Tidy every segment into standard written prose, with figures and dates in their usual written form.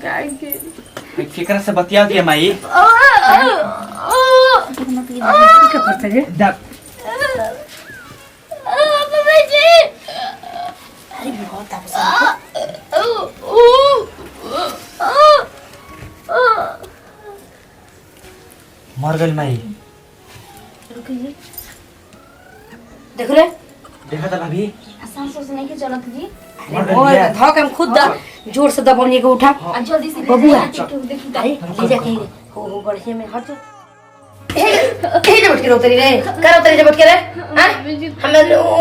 काय के केकरा से बतिया दिया माई क्या करता है मम्मी जी अरे बहुत आप मर गई माई रुकिए देख रहे देखा था भाभी सांस नहीं के चलत जी और धक हम खुद जोर से दबाने को उठा जल्दी से बबुआ देखी अरे ले जा कहीं हो बढ़िया में हट ए जब के रोतरी रे कर रोतरी जब के रे हां हम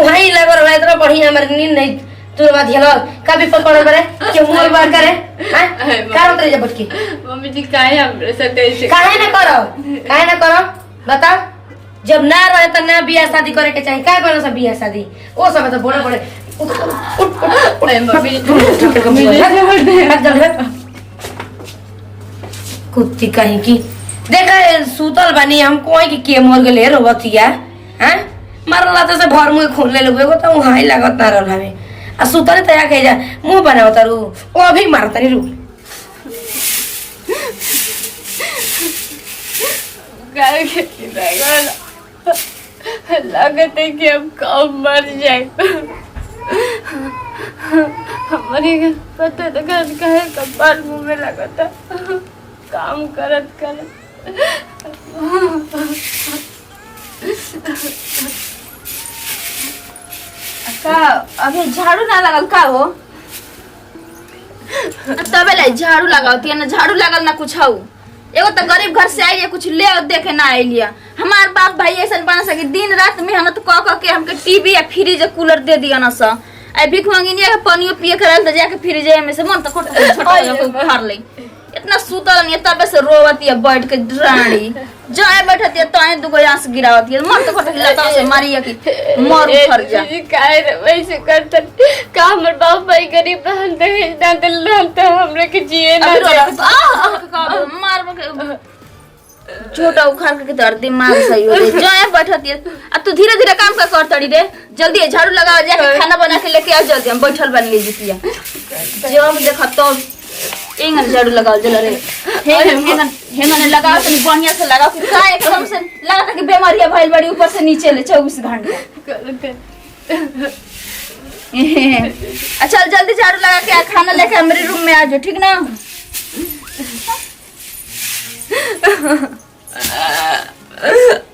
वहीं लग रहा है इतना बढ़िया हमर नींद नहीं तुरवा दिहलो कभी पकड़ बरे के मोर बार करे हां कर रोतरी जब के मम्मी जी काहे हमरे साथ ऐसे काहे ना करो बताओ जब ना रहे त ना बियाह शादी करे के चाहिए का करना सब बियाह शादी ओ समय तो बड़े बड़े कुत्ती कहीं की देखा सूतल बनी हम कोई के मोर गेले रोबतिया हैं मरला तो से भर मुंह खोल ले लोगे को तो हाई लागत ना रहल हवे आ सूतल तया कह जा मुंह बनाओ तारू ओ अभी मारतनी रू गाय के लगत है कि हम कब मर जाए हमारे पता तो कहे कपाल मुंह में लगा था काम करत का अभी झाड़ू ना लगल का हो तबे लाई झाड़ू लगावती ना झाड़ू लगल ना कुछ हऊ एगो तो गरीब घर से आई कुछ ले देखे ना आइलिया हमार बाप भाई ऐसा बना सके दिन रात मेहनत क के हमके टीवी या फ्रिज कूलर दे दिया ना सा आई भीख मांगिनिया के पानी पिए करल त जाके फ्रिज में से मन त छोटा फाड़ ले इतना सुतल नहीं तबे से रोवती है बैठ के ड्राणी जाए बैठती है ताए दुगो आंस गिरावती है मन तो खटक लता से मारिया की मर उठर जा जी काहे वैसे करत का हमर बाप भाई गरीब रहते ना दिल रहते हमरे के जिए ना मार छोटा उखाड़ के दर्द दिमाग सही हो रे जाए बैठती है अब तू धीरे धीरे काम का कर तड़ी रे जल्दी झाड़ू लगाओ जाके खाना बना के लेके आ जल्दी हम बैठल बन जितिया जब देखा तो इंगन झाड़ू लगाओ जला रे हेंगन लगाओ तनी बढ़िया से लगाओ फिर का एकदम से लगा कि बीमारियां भइल बड़ी ऊपर से नीचे ले 24 घंटा अच्छा जल्दी झाड़ू लगा के खाना लेके मेरे रूम में आ जाओ ठीक ना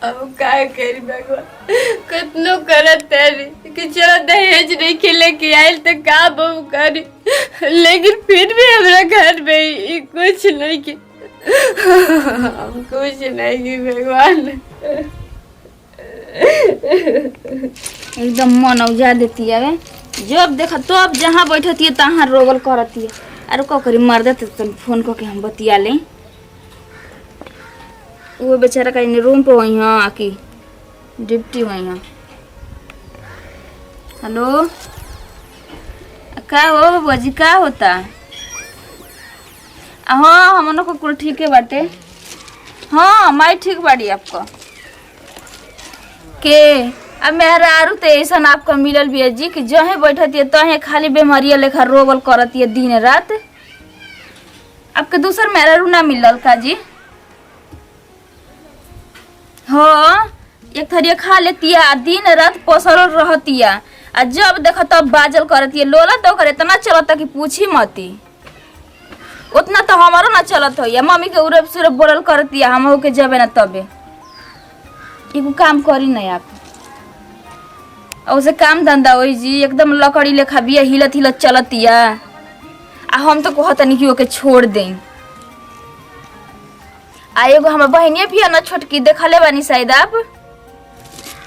अब काय करी भगवान कितनो करत तेरी कि चलो दहेज नहीं खिले के आइल तो का बहु करी लेकिन फिर भी हमरा घर में कुछ नहीं की कुछ नहीं की भगवान एकदम मन उजा देती है जब देखा तो अब जहाँ बैठती है तहाँ रोगल करती है अरे को करी मर देते तो फोन को के हम बतिया लें वो बेचारा का रूम पे वही हाँ आकी डिप्टी वही हाँ हेलो का हो बाबू जी का होता हाँ हमनों को कुल ठीक है बाटे हाँ माई ठीक बाड़ी आपको के अब मेहरा आरू तो ऐसा आपको मिलल भी है जी कि जहे बैठती है तहे खाली बीमारियां लेखा रोगल करती है दिन रात आपके दूसर मेहरा ना मिलल का जी हाँ एक थरिया खा लेती है दिन रात पसरल रहती है आ जब देखो तब बाजल करती है लोला तो करे इतना चलता कि पूछी मती उतना तो हमारो ना चलत हो या मम्मी के उरब सुरब बोलल करती है हम के जबे ना तबे एगो काम करी नहीं आप उसे काम धंधा हो जी एकदम लकड़ी लेखा बिया हिलत हिलत चलती है आ हम तो कहता नहीं कि ओके छोड़ दें आ एगो हमर बहनिया भी है ना छोटकी देखले बानी शायद आप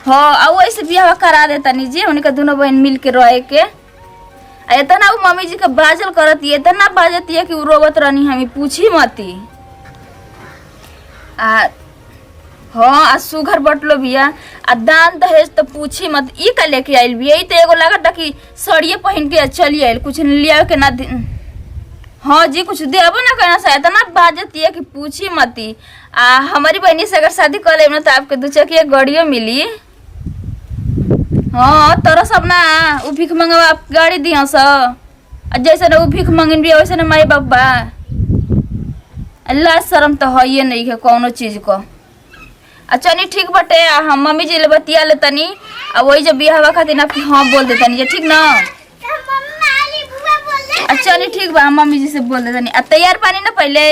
हाँ आ वैसे बियाह करा देता नी जी उनका दोनों बहन मिल के रहे के आ इतना वो मम्मी जी के बाजल करती है इतना बाजती है कि वो रोवत रहनी हमें पूछी मती आ हाँ आ सुगर बटलो बिया आ दान दहेज तो पूछी मत ई का लेके आइल बिया ई तो एगो लागत कि सड़िए पहन के चली आइल कुछ लिया के ना हाँ जी कुछ देबो ना करना शायद ना बाजती है कि पूछी मती आ हमारी बहनी से अगर शादी कर ले तो आपके 2 चकिया गाड़ियों मिली हाँ तोरा सब ना उ भीख मंगवा गाड़ी दिया स जैसे ना उ भीख मंगिन भी वैसे ना माई बाप बा लाज शरम तो है नहीं है कौनो चीज को। अच्छा नहीं ठीक बटे हम मम्मी जी ले बतिया ले तनी अब वही जब बियाह खातिर आपकी हाँ बोल दे तनी ठीक ना। अच्छा नहीं ठीक बा हम मम्मी जी से बोल दे तनी। तैयार पानी ना पहले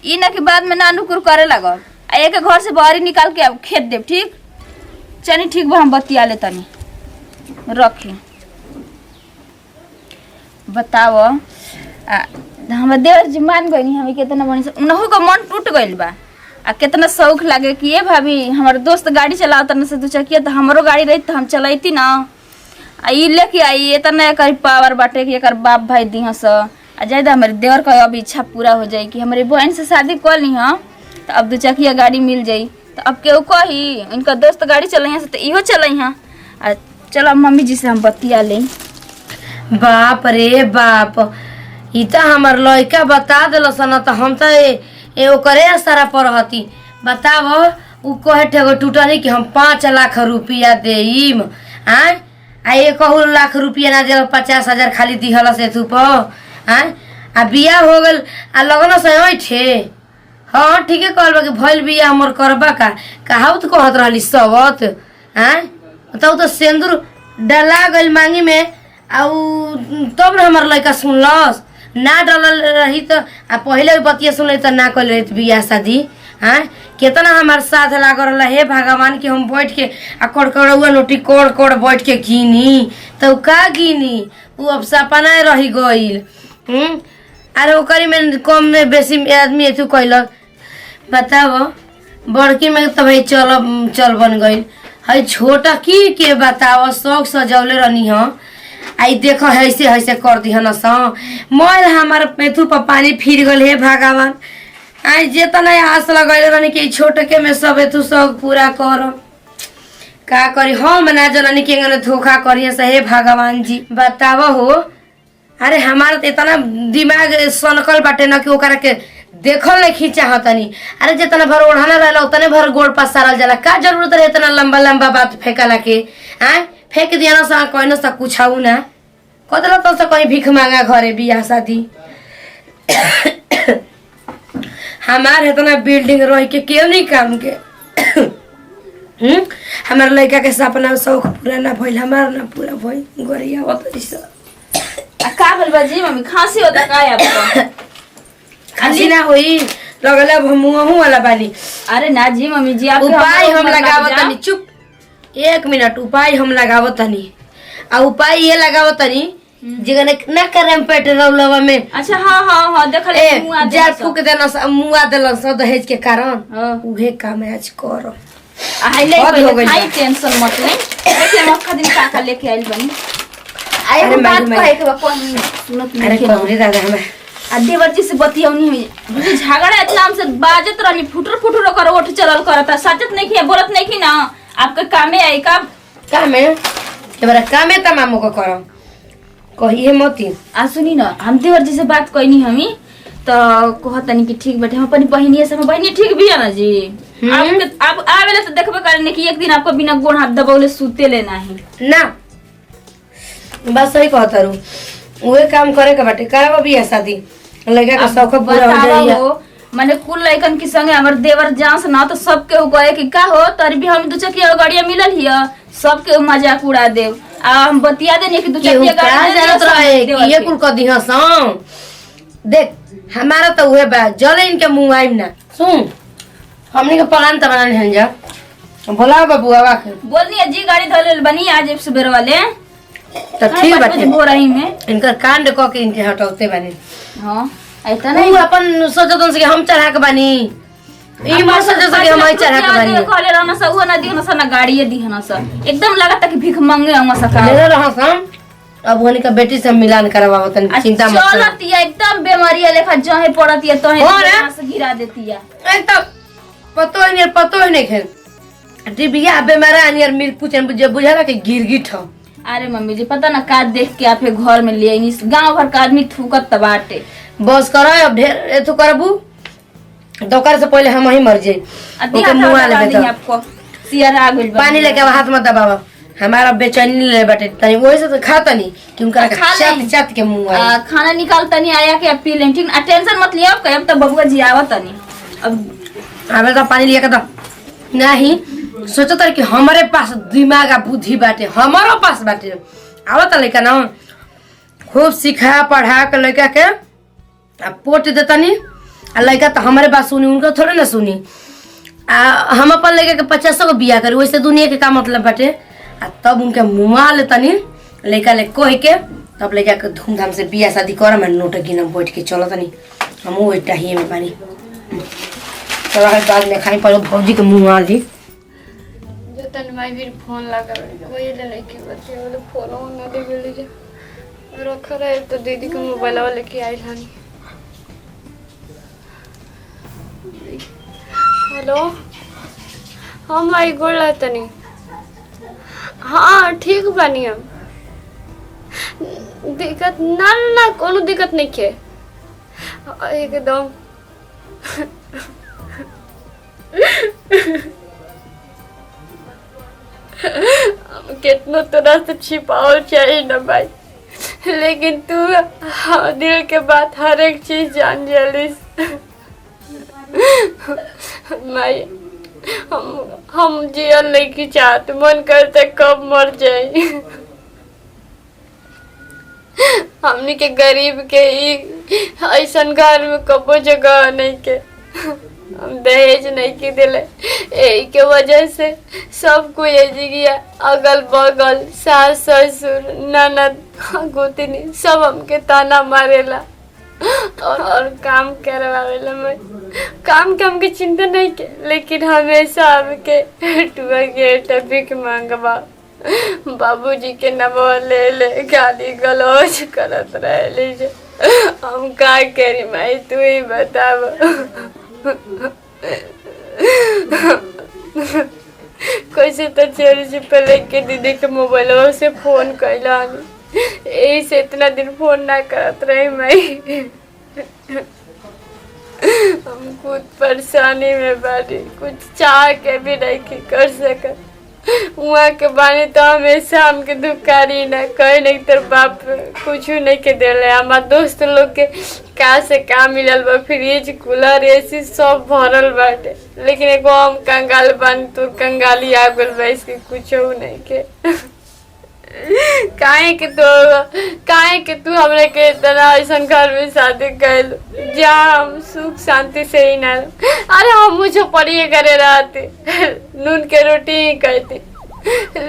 ई ना के बाद में ना नुकुर करे लगो एक घर से बाहर निकाल के अब खेत देव ठीक। चली ठीक बा हम बतिया ले तनी रखी। बताओ हमारे देवर जी मान गई हमें कितना बनी उनहु का मन टूट गइल बा आ कितना शौक लागे कि ये भाभी हमारे दोस्त गाड़ी चलाओ तना से 2 चकिया तो हमारो गाड़ी रही तो हम चलती ना। आ ई लेके आई इतना एक पावर बाटे कि एक बाप भाई दी हस आ जाए हमारे देवर का अब इच्छा पूरा हो जाए कि हमारी बहन से शादी कर ली हाँ तो अब 2 चकिया गाड़ी मिल जाई तो अब केहू कही इनका दोस्त गाड़ी चल से तो इहो चल हाँ। चलो मम्मी जी से हम बतिया लें। बाप रे बाप ई तो हमार लड़का बता दिल सन तो हम तो ओकरे सारा पढ़ती। बताव उ कहे ठेगो टूटनी कि हम 5 लाख रुपया देम आ 1 लाख रुपया ना दिल 50,000 खाली दिहल से तू आ बिया हो गल आ लगन से ऐठे। हाँ ठीके कहल कि भइल बिया हमर करबा का कहावत तो कहत रहली सबत तो सिंदूर डला गइल मांगी में आउ तब न हमार लड़का सुनलस ना डलल रही तो आ पहले बतिया सुन तो ना कल रही बियाह शादी। हाँ कितना हमार साथ लागल हे भगवान कि हम बैठ के आ कड़कड़ुआ नोटी कोड़ कोड़ बैठ के गिनी तो का गिनी वो अब सपना रही गइल। अरे ओकरी में कम में बेसी आदमी एतु कैलक। बताओ बड़की में तो भाई चल बन गइल है छोटा की के बताओ शौक सजौले रहनी हो आई देखो ऐसे ऐसे कर दी न मोल हमारे पेथू पर पानी फिर गल हे भगवान। आई जितना आस लगैले रहनी कि छोटे के में सब एथू सब पूरा कर का करी हम ना जननी के धोखा करिए से हे भगवान जी बताव हो। अरे हमारा तो इतना दिमाग सनकल बाटे न कि ओकरा के देखल नहीं खींचा तनी। अरे जितना भर ओढ़ाना रहला उतने भर गोड़ पसारल जाला का जरूरत रहे इतना लंबा लंबा बात फेंकला के फेंक दिया ना सा कोई ना सा कुछ आऊ ना कदला तो से कहीं भीख मांगा घरे बियाह शादी। हमार इतना बिल्डिंग रह के क्यों नहीं काम के हमार लड़का के सपना शौक पूरा ना भइल हमार ना पूरा भइल गोरिया होत का बोल बाजी मम्मी खांसी होता का आपको खांसी ना होई लगला मुंहू वाला बानी। अरे ना जी मम्मी जी आप उपाय हम लगावत तनी चुप 1 मिनट उपाय हम लगावत तनी आ उपाय ये लगावत तनी जिगने ना करम पेट रौलवा में। अच्छा हां हां हां देखल मुआ जार फूक देना मुआ देलन सब दहेज के कारण उहे काम आज करो आइले कोई टेंशन मत ले देखिए मक्का दिन काका लेके आइल बनी। अरे बात कहे के कौन सुनत नहीं। अरे कमरे दादा हम देवर जी से बतियौनी हुई झगड़ा इतना हमसे बाजत रही फुटर फुटर कर ओठ चलल करता सचत नहीं की बोलत नहीं की ना आपका कामे आई का कामे एबार कामे तमामो को करो कहिए मती। सुनी ना हम देवर जी से बात कइनी हमी तो कहतनी कि ठीक बैठे हम अपनी बहनिया से बहनी ठीक भी है ना जी आप आवेले तो देखबे करने कि एक दिन आपको बिना गोड़ हाथ दबावले सूते ले नहीं ना बस सही कहता रू उहे काम करे के बाटे का बियाह शादी लगा के शौक पूरा हो जाइए। माने कुल लइकन के संगे हमर देवर जांस ना तो सबके हो गए कि का हो तरी भी हम 2 चकिया गाड़िया मिलल हिया सबके मजाक उड़ा देव आ हम बतिया देनी कि 2 चकिया गाड़ी जरूरत रहे कि ये कुल क दिहा सं देख हमारा तो उहे बा जले इनके मुंह आइम ना सुन हमनी के प्लान त बनाने हन जा बोला बाबू आवा के बोलनी जी गाड़ी धोले बनी आज सुबह वाले तो ठीक बाटे हो रही में इनकर कांड क के इनके हटौते बानी। हां ऐसा नहीं उ अपन सोचतन से हम चढ़ा के बानी ई मत सोचो से हम चढ़ा के बानी कहले रहना सा वो ना दिहना सा ना गाड़िए दिहना सा एकदम लगता कि भीख मांगे हम सका ले रहा हम अब होने का बेटी से मिलान करवावतन चिंता मत कर चलती है एकदम बीमारी लेखा जहे पड़ती है तो है से गिरा देती है एकदम पतो ही नहीं खेल टिबिया बेमारा नियर मिल पूछन बुझाला के गिरगिट हो। अरे मम्मी जी पता ना का देख के आपके घर में ले आई गांव भर का आदमी थूकत बाटे बस करो अब ढेर एथु करबू दोकर से पहले हम ही मर जाई ओके मुआ ले तो आपको सियार आ गइल पानी लेके हाथ में दबावा हमारा बेचैनी ले बाटे तनी वही से तो खाता नहीं कि उनका खा चाट ले। चाट के मुंह आई। खाना निकाल तनी आया के पी लें ठीक ना टेंशन मत लिया अब तो बबुआ जी आवत तनी अब हमें तो पानी लिया के तो नहीं सोचो तर कि हमारे पास दिमाग आ बुद्धि बाटे हमारो पास बाटे आवत लड़का ना खूब सिखा पढ़ा के लड़का के आ पोट देतनी आ लड़का तो हमारे बात सुनी उनको थोड़े ना सुनी आ हम अपन लड़का के 50 को बिया करी वैसे दुनिया के का मतलब बाटे आ तब उनके मुँह लेतनी लड़का ले कह के तब लड़का के धूमधाम से बिया शादी कर मैं नोट गिन बैठ के चलो तनी हम वही टाइए में पानी बाद में खाई पड़ो भौजी के मुँह ली जो तन माई भी फोन लगा कोई ले नहीं कि बच्चे वाले फोन ना दे गेली जे रख रहे तो दीदी के मोबाइल वाले के आई हनी हेलो हाँ माई गोल तनी हाँ ठीक बानी हम दिक्कत ना कोनो दिक्कत नहीं के एकदम कितना तोरा से छिपाओ चाहिए ना भाई लेकिन तू दिल के बात हर एक चीज जान जालिस भाई हम जियल नहीं की चाहत मन करते कब मर जाए हमनी के गरीब के ऐसा घर में कबो जगह नहीं के हम दहेज नहीं की दिले यही के वजह से सब कोई गया अगल बगल सास ससुर ननद गोतनी सब हमके ताना मारेला और काम करवावेला मैं काम के हमके चिंता नहीं के लेकिन हमेशा हमके टुआ गेट भीख मांगवा बाबूजी के नंबर ले ले गाली गलौज करत रहे हम का करी माई तू ही बताव कैसे तो चोरी से पहले के दीदी के मोबाइल से फोन कैला यही से इतना दिन फोन ना करत रही मैं हम खुद परेशानी में बारी कुछ चाह के भी नहीं कर सकत वहाँ के बानी तो हमेशा हमके दुकारी ना कहे नहीं तर बाप कुछ नहीं के दिले हमार दोस्त लोग के का से का मिलल बा फ्रिज कूलर एसी सब भरल बाटे लेकिन एगो हम कंगाल बानी तो कंगाली आ गल बा इसके कुछ नहीं के काहे के तू हमरे के इतना ऐसा घर में शादी कैल जहाँ हम सुख शांति से ही ना अरे हम मुझे पढ़िए करे रहते नून के रोटी ही कहती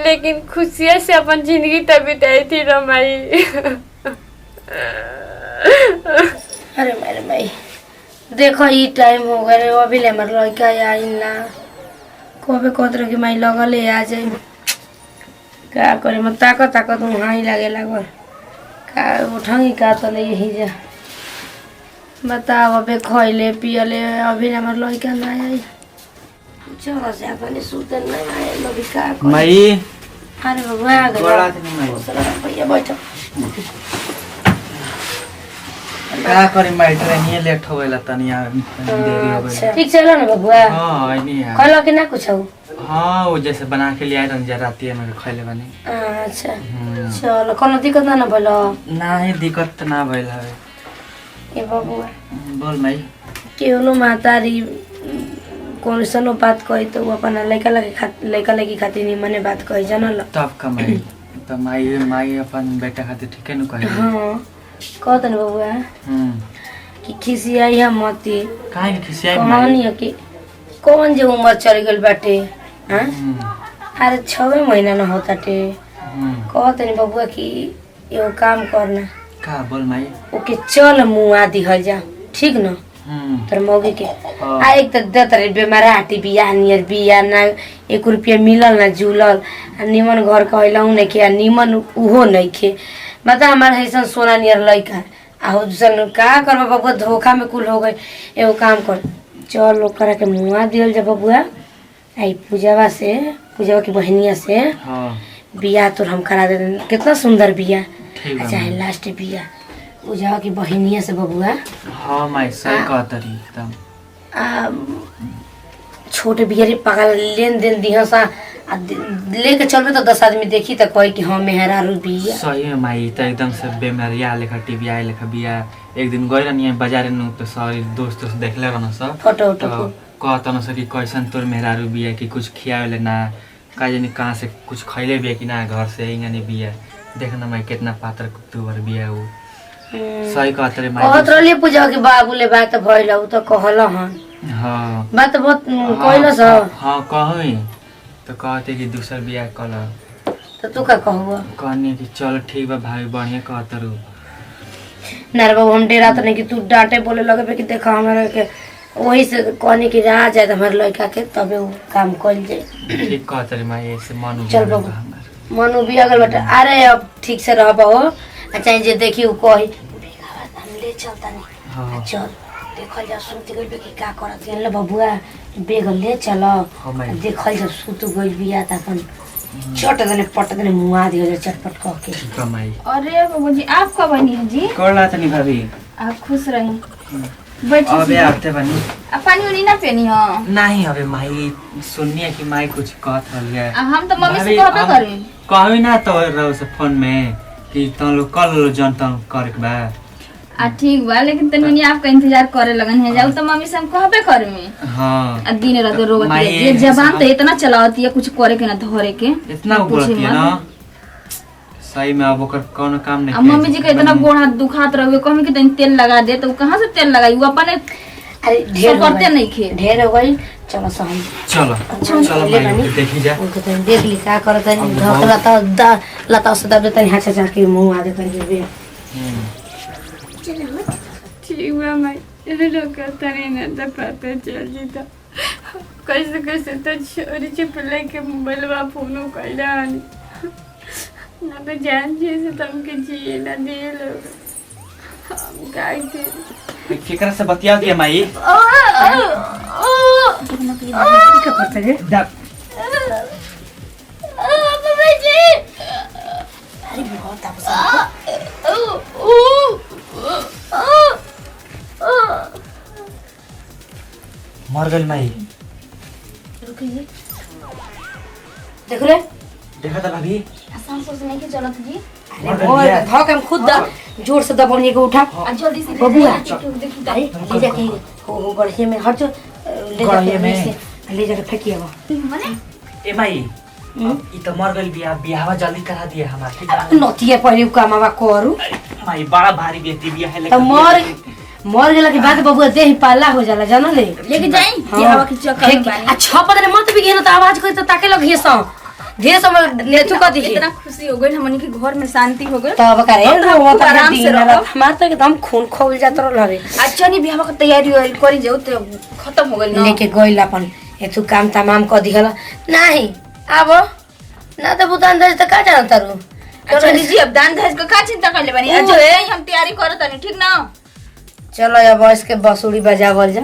लेकिन खुशियाँ से अपन जिंदगी तभी तय थी रमाई अरे मेरे भाई देखो ये टाइम हो गए रे अभी ले मर लड़का आई ना कबे कोतरे की माई लगले आ जाए का करे मत ताकत तुम हाई लागे लागल का उठंगी का तो नहीं ही जा बताओ अबे खइले पियले अभी हमर लड़का ना आई चलो से अपने सुतन ना आए लोग का माई अरे बाबा आ गए गोड़ा थी माई भैया बैठो का करी माई ट्रेन लेट हो गइला तनिया देरी हो गइल ठीक चलो ना बबुआ हां आई नहीं यार खलो कि ना कुछ हो हाँ वो जैसे बना के ले आए रंग राती में खैले बनी अच्छा चलो कोनो दिक्कत ना भलो नहीं दिक्कत ना भइल है ए बबुआ बोल माई केवलो मातारी कौन सनो बात कही तो वो अपन लड़का लगी खातिर निमने बात कही जानल तब कमाई तो माई अपन बेटा खातिर ठीक है नु कहे हां कहत न बबुआ कि खिसियाई हम मती काहे के खिसियाई कहानी है कि कौन जे उम्र चल गइल बाटे हां अरे 6 महीना न होताटे कहत न बबुआ कि एगो काम करना का बोल माई ओके चल मुआ दिहल जा ठीक न तर मौगी के आ एक त दतरे बेमारा हाटी बिया नियर बिया ना 1 रुपया मिलल ना जुलल निमन घर कहलौ नहीं के निमन उहो नहीं के बता हमार ऐसा सोना नियर लइका आ हो दूसर का करबा बबुआ धोखा में कुल हो गए एगो काम कर चल लोग करा के मुआ दियल जा बबुआ आई पूजावा की बहनिया से हां बिया तो हम करा दे कितना सुंदर बिया ठीक है चाहे लास्ट बिया पूजावा की बहनिया से बबुआ हां माई सही कहतरी एकदम छोटे बिया रे पगल लेन देन दिहसा लेके चलबे तो 10 आदमी देखी तो कहे कि हाँ मेहरा बिया। सही में माई त एकदम से बेमारिया लेखा टीवी आए लेखा बिया। एक दिन गए रहनी बाजारे नु तो सारी दोस्त देखले रहन सब फोटो तो कहतन से कि कैसन तोर मेहरारू बिया कि कुछ खियावे ना का जानी कहाँ से कुछ खैले बिया कि ना घर से इंगनी बिया। देखना माई कितना पातर कुतुबर बिया उ। सही कहत रे माई। कहत रहली पूजा के बाबूले बात भइल उ तो कहल हन। हां बात बहुत कहल स। हां कहई तो कहते कि दूसर बिया कल तो तू का कहबो? कहनी कि चल ठीक बा भाई बढ़िया कहतरू। नार बाबू हम डेरा तो नहीं कि तू डांटे बोले लगे कि देखा हमारे के वही से कहने की रहा जाए हमारे लड़का के तबे वो काम कल जाए। ठीक कहत रे माई ऐसे मन चल बाबू मनु भी अगर बेटा अरे अब ठीक से रह हो अच्छा जे देखी उ कही हम ले चलता नहीं। हां चल देखल जा सुत गइल बे कि का करत ले बबुआ बेग ले चल देखल जा सुत गइल बिया त अपन छोट दने पट दने मुआ दियो जा चटपट कह के। ठीक है माई। अरे बाबूजी आप कब बनी है जी? कोला तनी भाभी आप खुश रही बैठी। अबे आते बनी अब पानी उनी ना पेनी हो? नहीं अबे माई सुनिए कि माई कुछ कहत रहलिए। हम तो मम्मी से कहबे करी कहबे ना तो रहो से फोन में कि तन लोग कल जनता करे के बा। ठीक बा लेकिन तनी आपका इंतजार करे लगन है जाऊ तो मम्मी से हम कहबे करे में। हां दिन रात रोवत है ये जबान तो इतना चलावती है कुछ करे के ना धरे के इतना बोलती है ना सही में अब ओकर कोनो काम नहीं। अब मम्मी जी के इतना गोड़ हाथ दुखात रहे कहमी कि तनी तेल लगा दे तो कहां से तेल लगाई वो अपने अरे ढेर करते नहीं खे ढेर हो गई। चलो सहन चलो चलो भाई देखी जा उनको तो देख ली का करत है ढोकला तो लता से दब देता हाथ से के मुंह आ देता है। ठीक बा माई रोका तनी ना तो पता चल जीता कैसे कैसे तो छोरी चुप लेके मोबाइल बा फोन कैला ना तो जान से तुमके जिए ना दिए लोग हम काय थे केकरा से बतिया दिया माई। क्या करते है मम्मी जी अरे बहुत आप मर गइल माई। रुकिए देख रे देखा था भाभी सांस से नहीं के चलत जी। और धक हम खुद जोर से दबाने को उठा जल्दी से बबुआ देखी अरे ले जाके हो गढ़िया में हट ले जाके फेंकिए माने ए माई ई तो मर गइल बिया बियाहवा जल्दी करा दिया हमार ठीक बा। नतिया पहिले कामवा करू माई बड़ा भारी बेटी बिया है तो मर गेला के बाद बबुआ देह पाला हो जाला जाना ले लेके जाई बियाहवा के चक्कर में बानी। अच्छा पता मत भी गेनो तो आवाज कोई तो ताके लग घेसा ढेर समय नेतु का दी इतना खुशी हो गई हमनी के घर में शांति हो गई। तब करे खूब आराम से रहो। हमार तो एकदम खून खोल जात रहल हवे। अच्छा नहीं बियाहवा के तैयारी करी जाऊ तो खत्म हो गई ना लेके गइल अपन एतु काम तमाम क दिहला नहीं अब ना तो बुतान दे तो का जानता रू। अच्छा जी अब दान धज का चिंता कर ले बनी जो हम तैयारी करत नहीं ठीक ना। चलो अब इसके बसुड़ी बजावल जा।